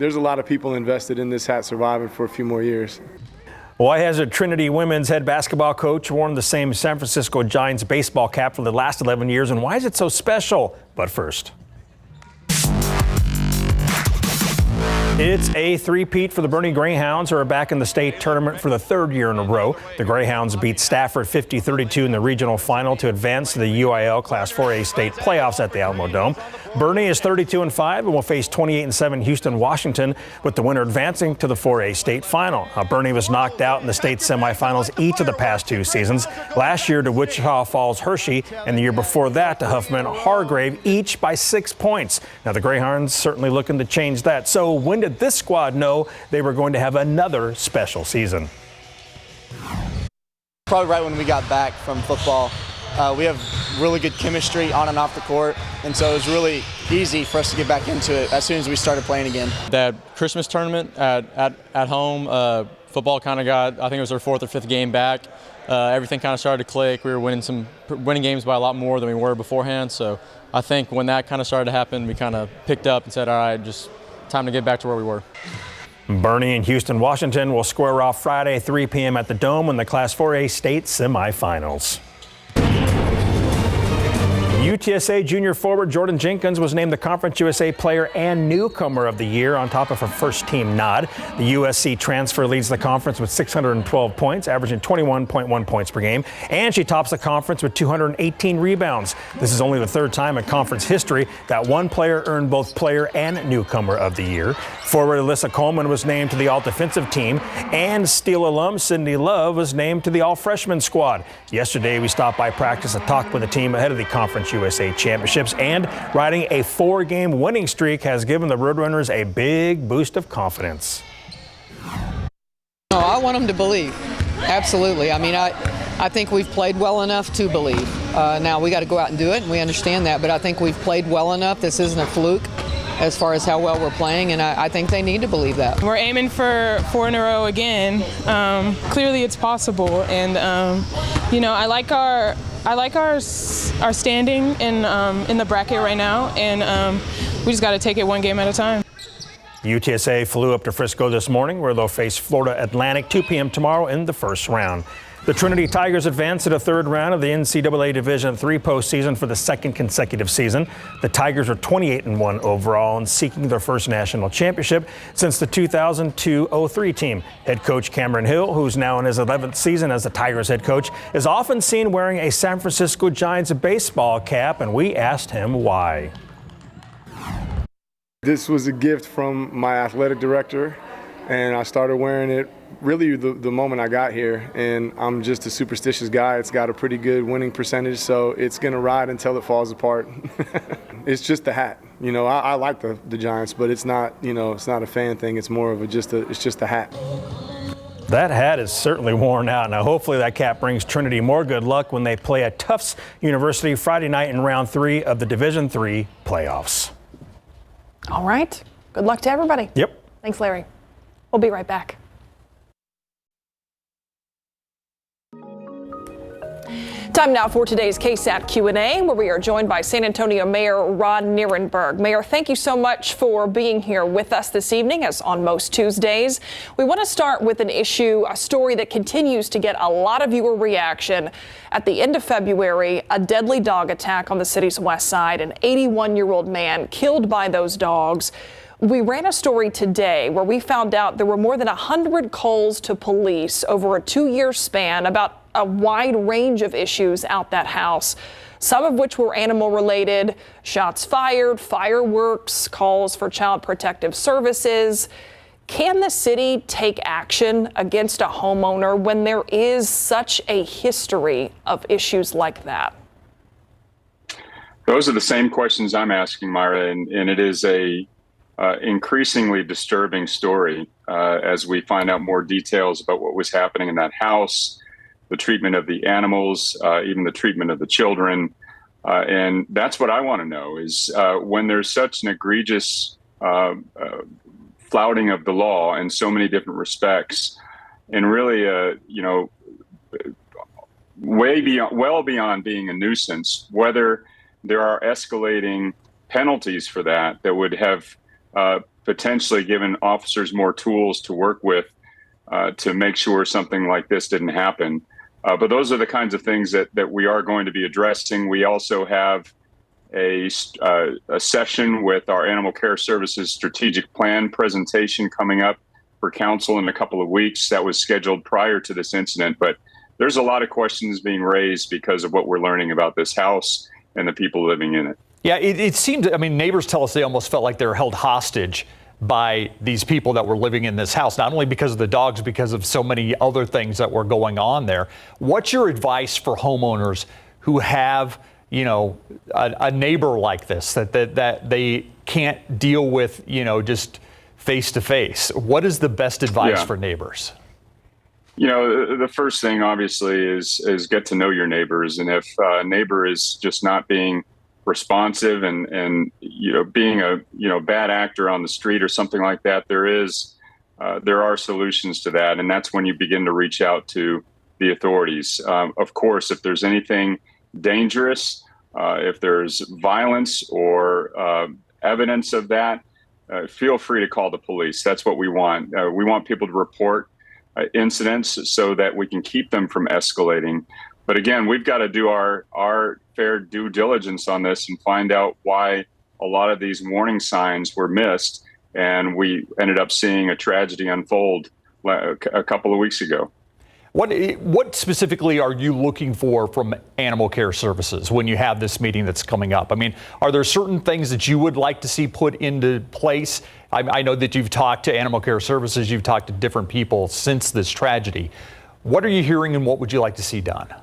There's a lot of people invested in this hat surviving for a few more years. Why has a Trinity women's head basketball coach worn the same San Francisco Giants baseball cap for the last 11 years, and why is it so special? But first, it's a three-peat for the Boerne Greyhounds, who are back in the state tournament for the third year in a row. The Greyhounds beat Stafford 50-32 in the regional final to advance to the UIL Class 4A state playoffs at the Alamo Dome. Boerne is 32-5 and will face 28-7 Houston, Washington, with the winner advancing to the 4A state final. Boerne was knocked out in the state semifinals each of the past two seasons. Last year to Wichita Falls Hershey, and the year before that to Huffman Hargrave, each by 6 points. Now the Greyhounds certainly looking to change that. So when did this squad know they were going to have another special season? Probably right when we got back from football. We have really good chemistry on and off the court, and so it was really easy for us to get back into it as soon as we started playing again. That Christmas tournament at home, football kind of got, I think it was our fourth or fifth game back. Everything kind of started to click. We were winning games by a lot more than we were beforehand. So I think when that kind of started to happen, we kind of picked up and said, all right, just time to get back to where we were. Boerne and Houston, Washington will square off Friday, 3 p.m. at the Dome in the Class 4A state semifinals. UTSA junior forward Jordan Jenkins was named the Conference USA Player and Newcomer of the Year on top of her first-team nod. The USC transfer leads the conference with 612 points, averaging 21.1 points per game, and she tops the conference with 218 rebounds. This is only the third time in conference history that one player earned both Player and Newcomer of the Year. Forward Alyssa Coleman was named to the All-Defensive Team, and Steele alum Sydney Love was named to the All-Freshman squad. Yesterday, we stopped by practice and talked with the team ahead of the Conference USA Championships, and riding a 4-game winning streak has given the Roadrunners a big boost of confidence. No, I want them to believe. Absolutely. I mean, I think we've played well enough to believe. Now we got to go out and do it, and we understand that, but I think we've played well enough. This isn't a fluke as far as how well we're playing, and I think they need to believe that. We're aiming for 4 in a row again. Clearly it's possible, and I like our standing in the bracket right now, and we just got to take it one game at a time. UTSA flew up to Frisco this morning, where they'll face Florida Atlantic 2 p.m. tomorrow in the first round. The Trinity Tigers advanced to the third round of the NCAA Division III postseason for the second consecutive season. The Tigers are 28-1 overall and seeking their first national championship since the 2002-03 team. Head coach Cameron Hill, who's now in his 11th season as the Tigers head coach, is often seen wearing a San Francisco Giants baseball cap, and we asked him why. This was a gift from my athletic director, and I started wearing it really the moment I got here, and I'm just a superstitious guy. It's got a pretty good winning percentage, so it's going to ride until it falls apart. It's just the hat. I like the Giants, but it's not, it's not a fan thing. It's more of it's just a hat. That hat is certainly worn out. Now, hopefully that cap brings Trinity more good luck when they play at Tufts University Friday night in round 3 of the Division III playoffs. All right. Good luck to everybody. Yep. Thanks, Larry. We'll be right back. Time now for today's KSAT Q&A, where we are joined by San Antonio Mayor Ron Nirenberg. Mayor, thank you so much for being here with us this evening, as on most Tuesdays. We want to start with a story that continues to get a lot of viewer reaction. At the end of February, a deadly dog attack on the city's west side, an 81-year-old man killed by those dogs. We ran a story today where we found out there were more than 100 calls to police over a 2-year span about a wide range of issues out that house, some of which were animal related, shots fired, fireworks, calls for child protective services. Can the city take action against a homeowner when there is such a history of issues like that? Those are the same questions I'm asking, Myra, and it is a increasingly disturbing story as we find out more details about what was happening in that house, the treatment of the animals, even the treatment of the children. And that's what I want to know is when there's such an egregious flouting of the law in so many different respects, and really, well beyond being a nuisance, whether there are escalating penalties for that would have potentially giving officers more tools to work with to make sure something like this didn't happen. But those are the kinds of things that we are going to be addressing. We also have a session with our Animal Care Services strategic plan presentation coming up for council in a couple of weeks. That was scheduled prior to this incident, but there's a lot of questions being raised because of what we're learning about this house and the people living in it. Yeah, it seemed, I mean, neighbors tell us they almost felt like they were held hostage by these people that were living in this house, not only because of the dogs, because of so many other things that were going on there. What's your advice for homeowners who have, you know, a neighbor like this that they can't deal with, you know, just face to face? What is the best advice for neighbors? You know, the first thing obviously is get to know your neighbors, and if a neighbor is just not being responsive and you know, being a bad actor on the street or something like that, there are solutions to that, and that's when you begin to reach out to the authorities. Of course, if there's anything dangerous, if there's violence or evidence of that, feel free to call the police. That's what we want. We want people to report incidents so that we can keep them from escalating. But again, we've got to do our fair due diligence on this and find out why a lot of these warning signs were missed, and we ended up seeing a tragedy unfold a couple of weeks ago. What specifically are you looking for from Animal Care Services when you have this meeting that's coming up? I mean, are there certain things that you would like to see put into place? I know that you've talked to Animal Care Services, you've talked to different people since this tragedy. What are you hearing and what would you like to see done?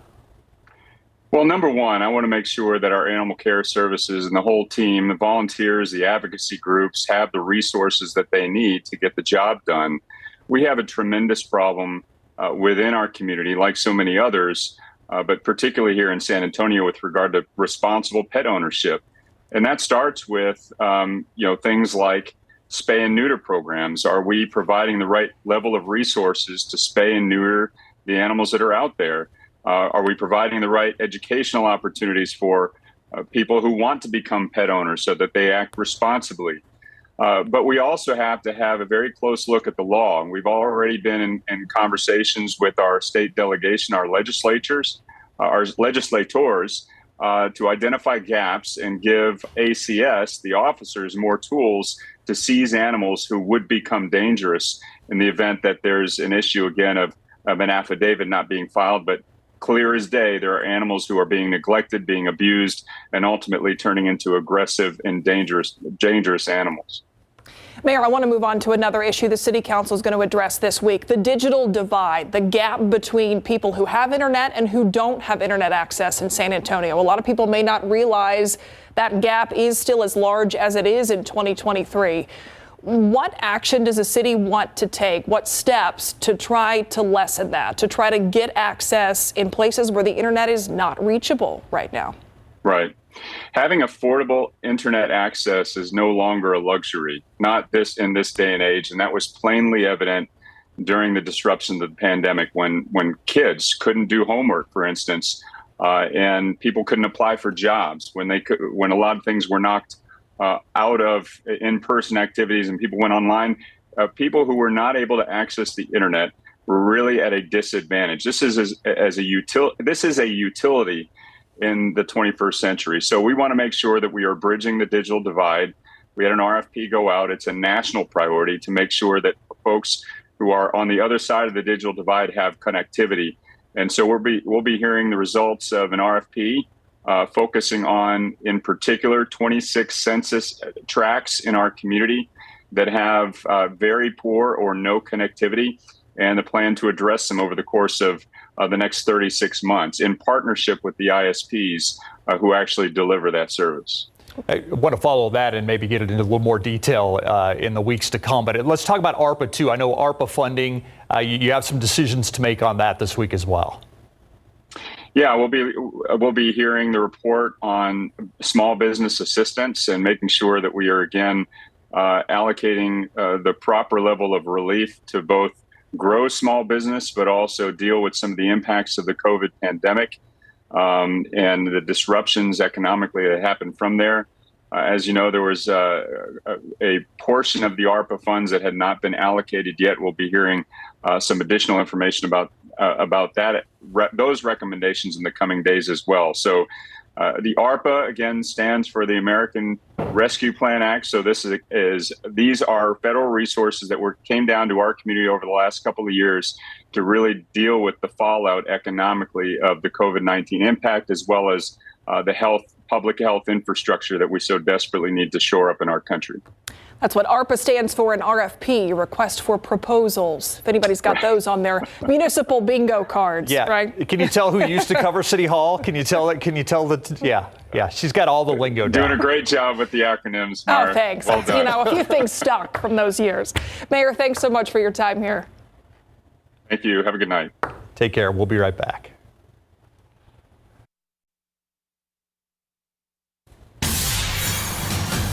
Well, number one, I want to make sure that our Animal Care Services and the whole team, the volunteers, the advocacy groups, have the resources that they need to get the job done. We have a tremendous problem within our community, like so many others, but particularly here in San Antonio with regard to responsible pet ownership. And that starts with, things like spay and neuter programs. Are we providing the right level of resources to spay and neuter the animals that are out there? Are we providing the right educational opportunities for people who want to become pet owners so that they act responsibly? But we also have to have a very close look at the law. And we've already been in conversations with our state delegation, our legislators, to identify gaps and give ACS, the officers, more tools to seize animals who would become dangerous in the event that there's an issue, again, of an affidavit not being filed. But clear as day, there are animals who are being neglected, being abused, and ultimately turning into aggressive and dangerous animals. Mayor, I want to move on to another issue the City Council is going to address this week, the digital divide, the gap between people who have internet and who don't have internet access in San Antonio. A lot of people may not realize that gap is still as large as it is in 2023. What action does the city want to take? What steps to try to lessen that, to try to get access in places where the internet is not reachable right now? Right. Having affordable internet access is no longer a luxury, not in this day and age. And that was plainly evident during the disruption of the pandemic when kids couldn't do homework, for instance, and people couldn't apply for jobs, when a lot of things were knocked out of in-person activities and people went online. People who were not able to access the internet were really at a disadvantage. This is a utility in the 21st century. So we want to make sure that we are bridging the digital divide. We had an RFP go out. It's a national priority to make sure that folks who are on the other side of the digital divide have connectivity. And so we'll be hearing the results of an RFP focusing on, in particular, 26 census tracts in our community that have very poor or no connectivity, and the plan to address them over the course of the next 36 months in partnership with the ISPs who actually deliver that service. I want to follow that and maybe get it into a little more detail in the weeks to come. But let's talk about ARPA too. I know ARPA funding, you have some decisions to make on that this week as well. Yeah, we'll be hearing the report on small business assistance and making sure that we are again allocating the proper level of relief to both grow small business, but also deal with some of the impacts of the COVID pandemic and the disruptions economically that happened from there. As you know, there was a portion of the ARPA funds that had not been allocated yet. We'll be hearing some additional information about those recommendations in the coming days as well. So the ARPA, again, stands for the American Rescue Plan Act. So these are federal resources that came down to our community over the last couple of years to really deal with the fallout economically of the COVID-19 impact, as well as the public health infrastructure that we so desperately need to shore up in our country. That's what ARPA stands for in RFP, request for proposals. If anybody's got those on their municipal bingo cards, Yeah. right? Can you tell who used to cover City Hall? Can you tell that? Yeah. She's got all the lingo down. Doing a great job with the acronyms, Oh, Mara. thanks. Well done. A few things stuck from those years. Mayor, thanks so much for your time here. Thank you. Have a good night. Take care. We'll be right back.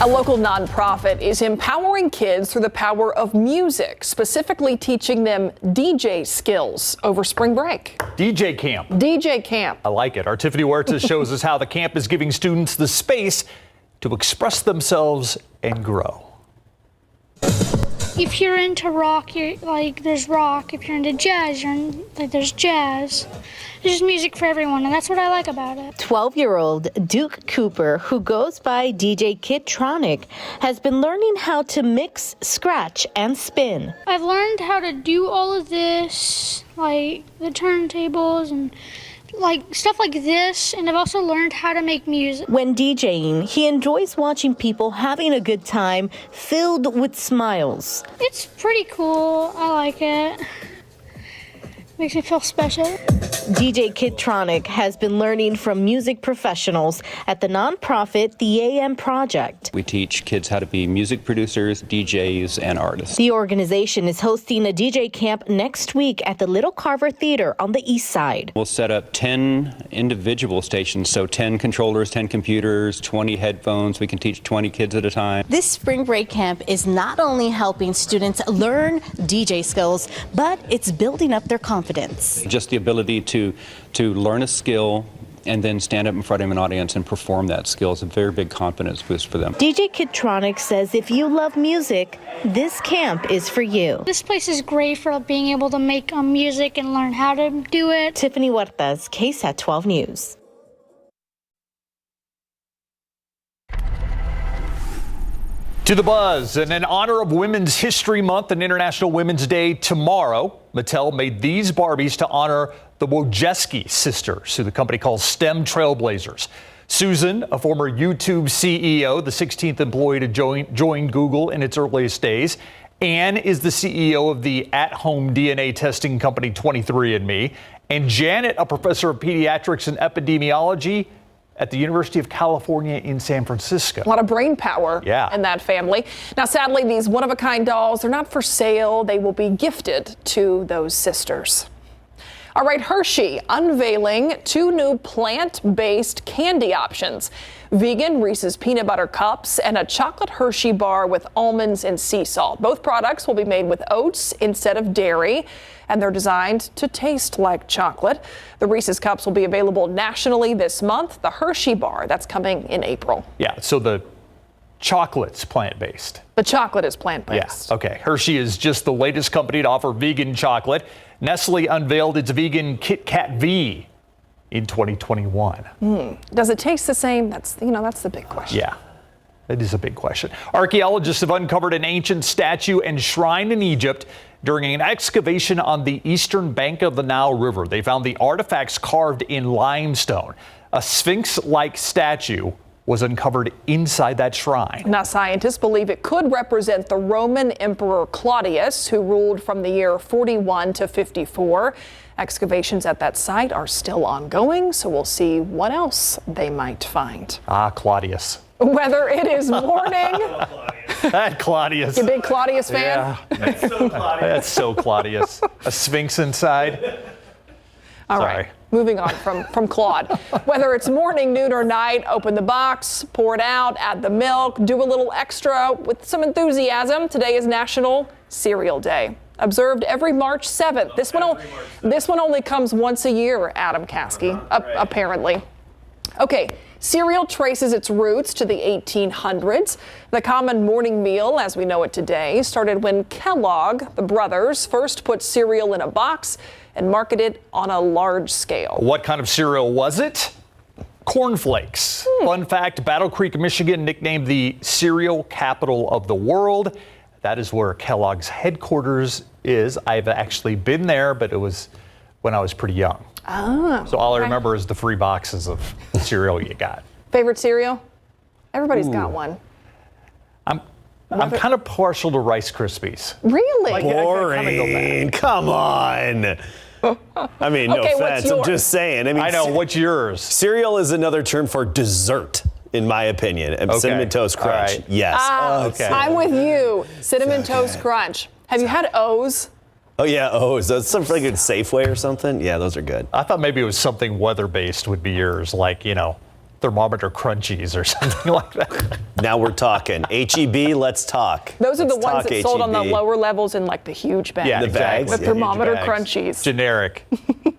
A local nonprofit is empowering kids through the power of music, specifically teaching them DJ skills over spring break. DJ Camp. DJ Camp. I like it. Our Tiffany Huertas shows us how the camp is giving students the space to express themselves and grow. If you're into rock, there's rock. If you're into jazz, there's jazz. There's music for everyone, and that's what I like about it. 12-year-old Duke Cooper, who goes by DJ KSAT12, has been learning how to mix, scratch, and spin. I've learned how to do all of this, like the turntables and stuff like this, and I've also learned how to make music. When DJing, he enjoys watching people having a good time filled with smiles. It's pretty cool. I like it. Makes me feel special. DJ KSAT12 has been learning from music professionals at the nonprofit The AM Project. We teach kids how to be music producers, DJs, and artists. The organization is hosting a DJ camp next week at the Little Carver Theater on the east side. We'll set up 10 individual stations, so 10 controllers, 10 computers, 20 headphones. We can teach 20 kids at a time. This spring break camp is not only helping students learn DJ skills, but it's building up their confidence. Just the ability to learn a skill and then stand up in front of an audience and perform that skill is a very big confidence boost for them. DJ KSAT12 says if you love music, this camp is for you. This place is great for being able to make music and learn how to do it. Tiffany Huertas, KSAT12 News. To the buzz, and in honor of Women's History Month and International Women's Day tomorrow, Mattel made these Barbies to honor the Wojcicki sisters, who the company calls STEM Trailblazers. Susan, a former YouTube CEO, the 16th employee to join Google in its earliest days. Anne is the CEO of the at-home DNA testing company 23andMe. And Janet, a professor of pediatrics and epidemiology at the University of California in San Francisco. A lot of brain power in that family. Now, sadly, these one-of-a-kind dolls, they're not for sale. They will be gifted to those sisters. All right, Hershey unveiling 2 new plant-based candy options. Vegan Reese's Peanut Butter Cups and a chocolate Hershey bar with almonds and sea salt. Both products will be made with oats instead of dairy, and they're designed to taste like chocolate. The Reese's Cups will be available nationally this month. The Hershey bar, that's coming in April. Yeah, so the chocolate's plant-based. The chocolate is plant-based. Yeah, okay. Hershey is just the latest company to offer vegan chocolate. Nestle unveiled its vegan Kit Kat V in 2021. Does it taste the same? That's the big question. Yeah, it is a big question. Archaeologists have uncovered an ancient statue and shrine in Egypt during an excavation on the eastern bank of the Nile River. They found the artifacts carved in limestone. A sphinx-like statue was uncovered inside that shrine. Now, scientists believe it could represent the Roman Emperor Claudius, who ruled from the year 41 to 54. Excavations at that site are still ongoing, so we'll see what else they might find. Ah, Claudius. Whether it is morning. That Claudius. You a big Claudius fan? Yeah. That's so Claudius. A sphinx inside. All Sorry. right, moving on from Claude. Whether it's morning, noon, or night, open the box, pour it out, add the milk, do a little extra with some enthusiasm. Today is National Cereal Day, observed every March 7th. This one only comes once a year, Adam Caskey, apparently. Okay, Cereal traces its roots to the 1800s. The common morning meal, as we know it today, started when Kellogg, the brothers, first put cereal in a box and marketed on a large scale. What kind of cereal was it? Cornflakes. Fun fact, Battle Creek, Michigan, nicknamed the cereal capital of the world. That is where Kellogg's headquarters is. I've actually been there, but it was when I was pretty young. Oh, so all I remember is the free boxes of cereal you got. Favorite cereal? Everybody's got one. I'm kind of partial to Rice Krispies. Really? Boring. Come on. I mean, no Okay, what's offense. I'm yours? just saying. I know. What's yours? Cereal is another term for dessert, in my opinion. And Cinnamon Toast Crunch. All right. Yes. Okay. I'm with you. Cinnamon Toast Crunch. Have you had O's? Oh, yeah. Oh, is that something like a Safeway or something? Yeah, those are good. I thought maybe it was something weather-based would be yours, like, thermometer crunchies or something like that. Now we're talking. H-E-B, let's talk. Those are the Let's ones talk that sold on the H-E-B. lower levels in like the huge bags. Yeah, The bags? With Yeah. thermometer Huge bags. crunchies. Generic.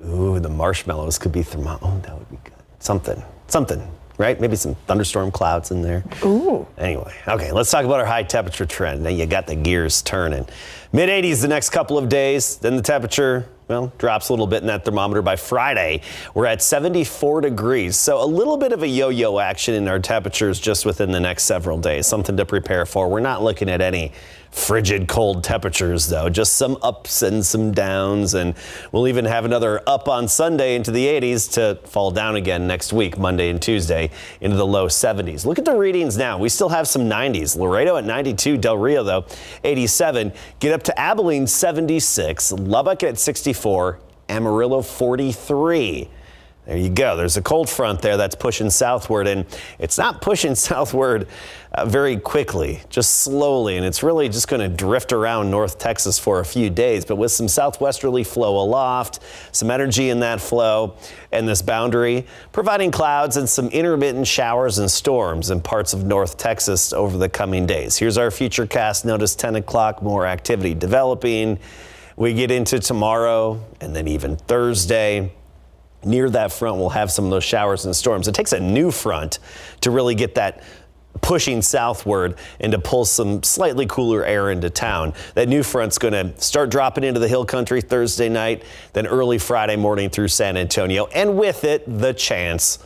Ooh, the marshmallows could be Oh, that would be good. Something, right? Maybe some thunderstorm clouds in there. Ooh. Anyway, okay, let's talk about our high temperature trend. Now you got the gears turning. Mid-80s the next couple of days, then the temperature, drops a little bit in that thermometer. By Friday, we're at 74 degrees. So a little bit of a yo-yo action in our temperatures just within the next several days. Something to prepare for. We're not looking at any frigid cold temperatures, though. Just some ups and some downs. And we'll even have another up on Sunday into the 80s to fall down again next week, Monday and Tuesday, into the low 70s. Look at the readings now. We still have some 90s. Laredo at 92. Del Rio, though, 87. Get up to Abilene, 76. Lubbock at 64. Amarillo, 43. There you go. There's a cold front there that's pushing southward, and it's not pushing southward very quickly, just slowly, and it's really just going to drift around North Texas for a few days. But with some southwesterly flow aloft, some energy in that flow, and this boundary, providing clouds and some intermittent showers and storms in parts of North Texas over the coming days. Here's our future cast. Notice 10 o'clock, more activity developing. We get into tomorrow and then even Thursday. Near that front, we'll have some of those showers and storms. It takes a new front to really get that pushing southward and to pull some slightly cooler air into town. That new front's going to start dropping into the hill country Thursday night, then early Friday morning through San Antonio, and with it, the chance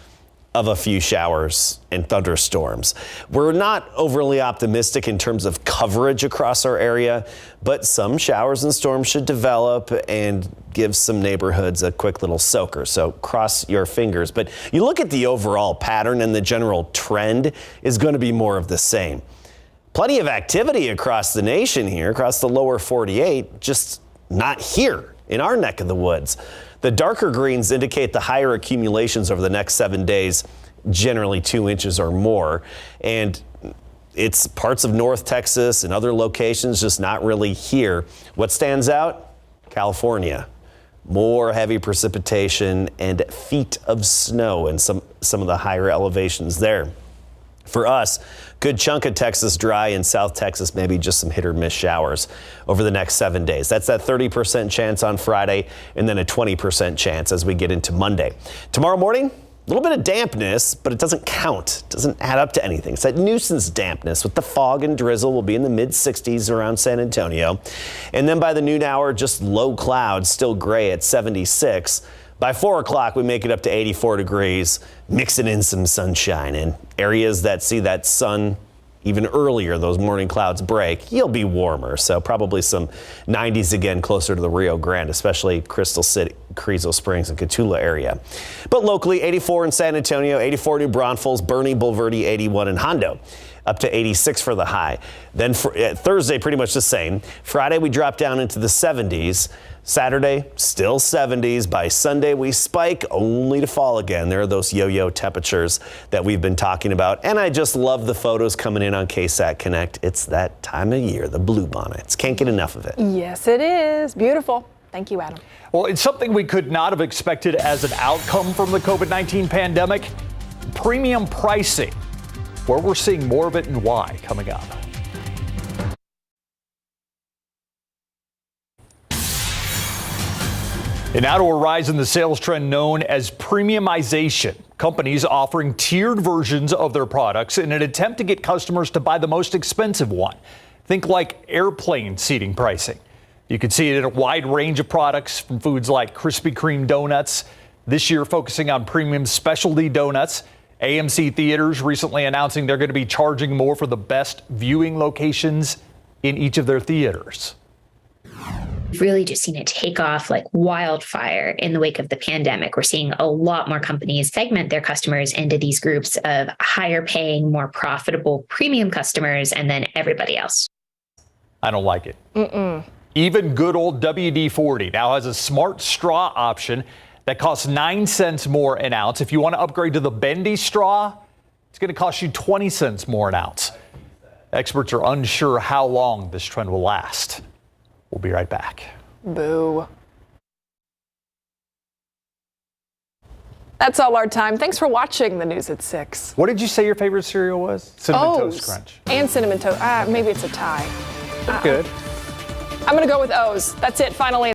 of a few showers and thunderstorms. We're not overly optimistic in terms of coverage across our area, but some showers and storms should develop and give some neighborhoods a quick little soaker. So cross your fingers. But you look at the overall pattern, and the general trend is going to be more of the same. Plenty of activity across the nation here, across the lower 48, just not here in our neck of the woods. The darker greens indicate the higher accumulations over the next 7 days, generally 2 inches or more. And it's parts of North Texas and other locations, just not really here. What stands out? California. More heavy precipitation and feet of snow in some of the higher elevations there. For us, good chunk of Texas dry, in South Texas, maybe just some hit or miss showers over the next 7 days. That's that 30% chance on Friday, and then a 20% chance as we get into Monday. Tomorrow morning, a little bit of dampness, but it doesn't count. It doesn't add up to anything. It's that nuisance dampness with the fog and drizzle. Will be in the mid 60s around San Antonio. And then by the noon hour, just low clouds, still gray at 76. By 4 o'clock, we make it up to 84 degrees, mixing in some sunshine. And areas that see that sun even earlier, those morning clouds break, you'll be warmer. So probably some 90s again closer to the Rio Grande, especially Crystal City, Carrizo Springs, and Cotulla area. But locally, 84 in San Antonio, 84 New Braunfels, Bernie, Bulverde, 81 in Hondo. Up to 86 for the high. Then for Thursday, pretty much the same. Friday, we drop down into the 70s. Saturday, still 70s. By Sunday, we spike only to fall again. There are those yo-yo temperatures that we've been talking about. And I just love the photos coming in on KSAT Connect. It's that time of year, the blue bonnets. Can't get enough of it. Yes, it is. Beautiful. Thank you, Adam. Well, it's something we could not have expected as an outcome from the COVID-19 pandemic. Premium pricing. Where we're seeing more of it and why, coming up. An outdoor rise in the sales trend known as premiumization Companies offering tiered versions of their products in an attempt to get customers to buy the most expensive one. Think like airplane seating pricing. You can see it in a wide range of products from foods like Krispy Kreme donuts. This year focusing on premium specialty donuts. AMC Theaters recently announcing they're going to be charging more for the best viewing locations in each of their theaters. We've really just seen it take off like wildfire in the wake of the pandemic. We're seeing a lot more companies segment their customers into these groups of higher paying, more profitable premium customers, and then everybody else. I don't like it. Even good old WD-40 now has a smart straw option that costs 9 cents more an ounce. If you want to upgrade to the bendy straw, it's going to cost you 20 cents more an ounce. Experts are unsure how long this trend will last. We'll be right back. Boo. That's all our time. Thanks for watching the news at 6. What did you say your favorite cereal was? Cinnamon Toast Crunch. And Cinnamon Toast. Maybe it's a tie. Good. I'm going to go with O's. That's it. Finally.